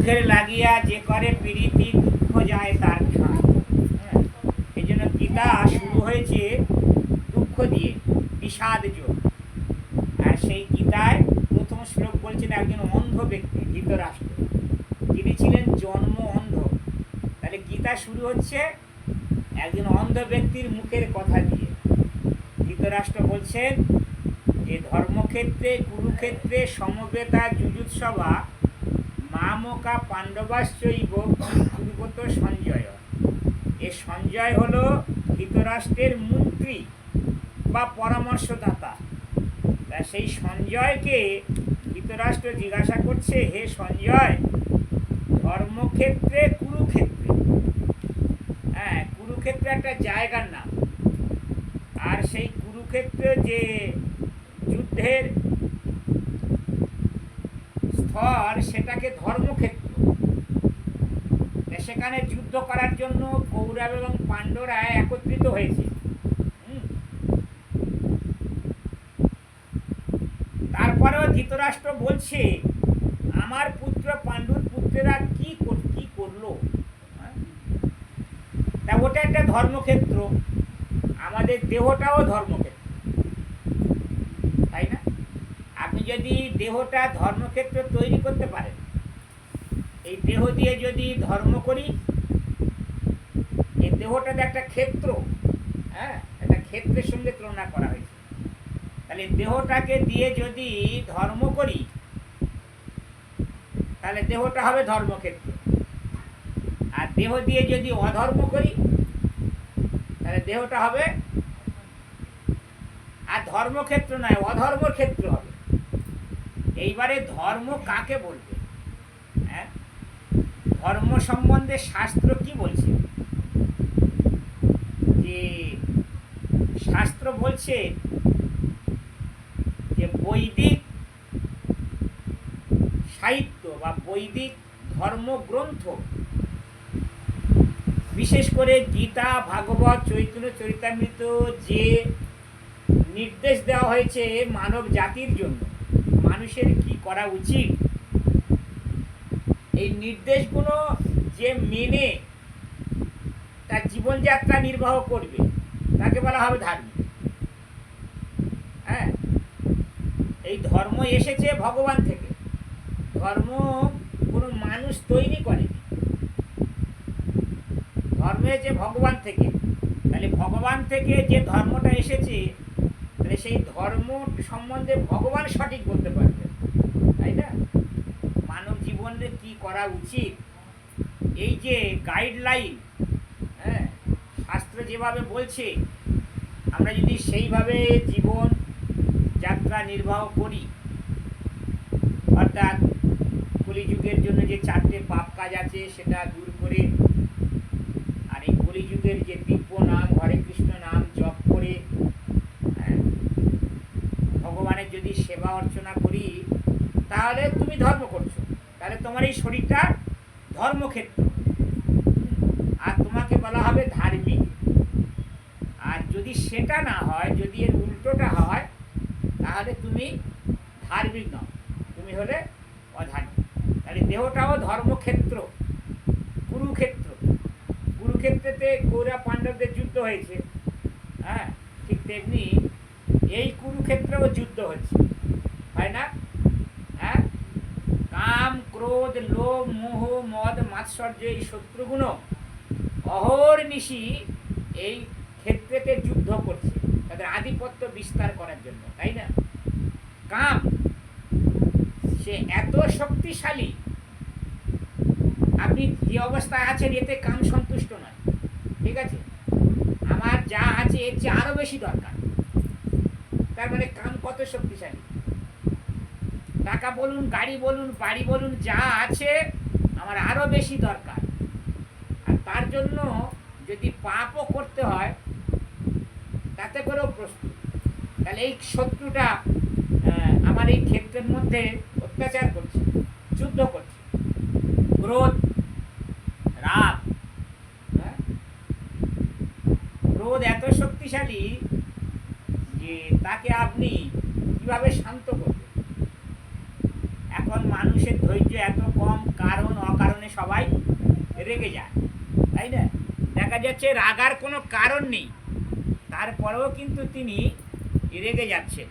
মুখের লাগিয়া যে করে প্রীতি দুঃখ যায় তার ঠাঁই। এই জন্য গীতা শুরু হয়েছে দুঃখ দিয়ে, বিষাদ যোগ। আর সেই গীতায় প্রথম শ্লোক বলছেন একজন অন্ধ ব্যক্তি ধৃতরাষ্ট্র, তিনি ছিলেন জন্ম অন্ধ। তাহলে গীতা শুরু হচ্ছে একজন অন্ধ ব্যক্তির মুখের কথা দিয়ে। ধৃতরাষ্ট্র বলছেন যে ধর্মক্ষেত্রে কুরুক্ষেত্রে সমবেতা যুযুৎসভা মামকা পাণ্ডবাশ্চৈব পূর্বত সঞ্জয়। এ সঞ্জয় হলো ধৃতরাষ্ট্রের মন্ত্রী বা পরামর্শদাতা। সেই সঞ্জয়কে ধৃতরাষ্ট্র জিজ্ঞাসা করছে, হে সঞ্জয়, ধর্মক্ষেত্রে কুরুক্ষেত্রে, হ্যাঁ কুরুক্ষেত্রে একটা জায়গার নাম, আর সেই কুরুক্ষেত্রে যে যুদ্ধের স্থল সেটাকে ধর্মক্ষেত্র। সেখানে যুদ্ধ করার জন্য কৌরব এবং পাণ্ডবরা একত্রিত হয়েছে। তারপরেও ধৃতরাষ্ট্র বলছে আমার পুত্র পাণ্ডুর পুত্রেরা কি করলো। তা ওটা একটা ধর্মক্ষেত্র, আমাদের দেহটাও ধর্মক্ষেত্র, তাই না? আপনি যদি দেহটা ধর্মক্ষেত্র তৈরি করতে পারেন, এই দেহ দিয়ে যদি ধর্ম করি, এই দেহটা একটা ক্ষেত্র, হ্যাঁ একটা ক্ষেত্রের সঙ্গে তুলনা করা হয়েছে। তাহলে দেহটাকে দিয়ে যদি ধর্ম করি তাহলে দেহটা হবে ধর্মক্ষেত্র, আর দেহ দিয়ে যদি অধর্ম করি তাহলে দেহটা হবে আর ধর্মক্ষেত্র নয়, অধর্ম ক্ষেত্র হবে। এইবারে ধর্ম কাকে বলবে? হ্যাঁ, ধর্ম সম্বন্ধে শাস্ত্র কি বলছে? যে শাস্ত্র বলছে যে বৈদিক সাহিত্য বা বৈদিক ধর্মগ্রন্থ, বিশেষ করে গীতা, ভাগবত, চৈতন্য চরিতামৃত যে নির্দেশ দেওয়া হয়েছে মানব জাতির জন্য, মানুষের কি করা উচিত, এই নির্দেশগুলো যে মেনে তার জীবনযাত্রা নির্বাহ করবে তাকে বলা হবে ধার্মিক। হ্যাঁ, এই ধর্ম এসেছে ভগবান থেকে, ধর্ম কোনো মানুষ তৈরি করেনি, ধর্ম এসেছে ভগবান থেকে। তাহলে ভগবান থেকে যে ধর্মটা এসেছে, তাহলে সেই ধর্ম সম্বন্ধে ভগবান সঠিক বলতে পারবে, তাই না? মানব জীবনে কি করা উচিত, এই যে গাইডলাইন, হ্যাঁ শাস্ত্র যেভাবে বলছে, আমরা যদি সেইভাবে জীবন যাত্রা নির্বাহ করি, অর্থাৎ কলিযুগের জন্য যে 4টে পাপ কাজ আছে সেটা দূর করে, আর এই কলিযুগের যে দিব্য নাম হরে কৃষ্ণ নাম জপ করে ভগবানের যদি সেবা অর্চনা করি, তাহলে তুমি ধর্ম করছো, তাহলে তোমার এই শরীরটা ধর্মক্ষেত্র, আর তোমাকে বলা হবে ধার্মিক। আর যদি সেটা না হয়, যদি এর উল্টোটা হয়, তাহলে তুমি ধার্মিক নও, তুমি হলে অধার্মিক। তাহলে দেহটাও ধর্মক্ষেত্র, কুরুক্ষেত্র। কুরুক্ষেত্রেতে কৌরব পাণ্ডবদের যুদ্ধ হয়েছে, হ্যাঁ ঠিক তেমনি এই কুরুক্ষেত্রেও যুদ্ধ হচ্ছে, তাই না? হ্যাঁ, কাম, ক্রোধ, লোভ, মোহ, মদ, মাৎসর্য, এই শত্রুগুলো অহর্নিশি এই ক্ষেত্রেতে যুদ্ধ করছে তাদের আধিপত্য বিস্তার করার জন্য, তাই না? কাম, সে এত শক্তিশালী, আপনি যে অবস্থায় আছেন এতে কাম সন্তুষ্ট নয়, ঠিক আছে? আমার যা আছে এর চেয়ে আরো বেশি দরকার। তার মানে কাম কত শক্তিশালী। টাকা বলুন, গাড়ি বলুন, বাড়ি বলুন, যা আছে আমার আরো বেশি দরকার। আর তার জন্য যদি পাপও করতে হয় তাতে করেও প্রস্তুত। তাহলে এই শত্রুটা আমার এই ক্ষেত্রের মধ্যে অত্যাচার করছে, যুদ্ধ করছে। ক্রোধ, রাগ, ক্রোধ এত শক্তিশালী যে তাকে আপনি কিভাবে শান্ত করবেন? এখন মানুষের ধৈর্য এত কম, কারণ অকারণ রেগে যায়, তাই না? দেখা যাচ্ছে রাগার কোনো কারণ নেই, তারপরেও কিন্তু তিনি রেগে যাচ্ছেন।